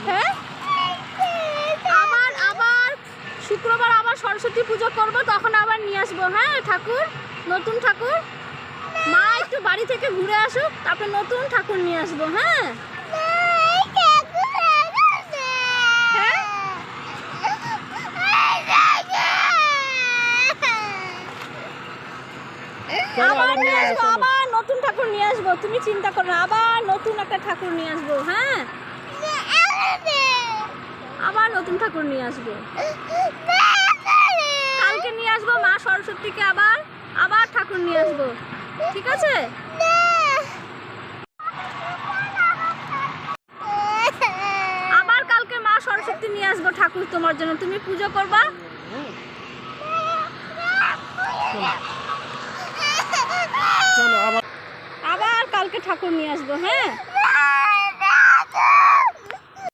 হ্যাঁ, আবার আবার শুক্রবার আবার সরস্বতী পুজো করবো, তখন আবার নিয়ে আসবো। হ্যাঁ ঠাকুর, নতুন ঠাকুর। মা একটু বাড়ি থেকে ঘুরে আসুক, তারপরে নতুন ঠাকুর নিয়ে আসবো। হ্যাঁ আবার নিয়ে আসবো, আবার নতুন ঠাকুর নিয়ে আসবো, তুমি চিন্তা করো না, আবার নতুন একটা ঠাকুর নিয়ে আসবো। হ্যাঁ আবার নতুন ঠাকুর নিয়ে আসবো, কালকে নিয়ে আসবো মা সরস্বতীকে, আবার আবার ঠাকুর নিয়ে আসবো, ঠিক আছে? আবার কালকে মা সরস্বতী নিয়ে আসবো ঠাকুর তোমার জন্য, তুমি পুজো করবা। আবার কালকে ঠাকুর নিয়ে আসবো। হ্যাঁ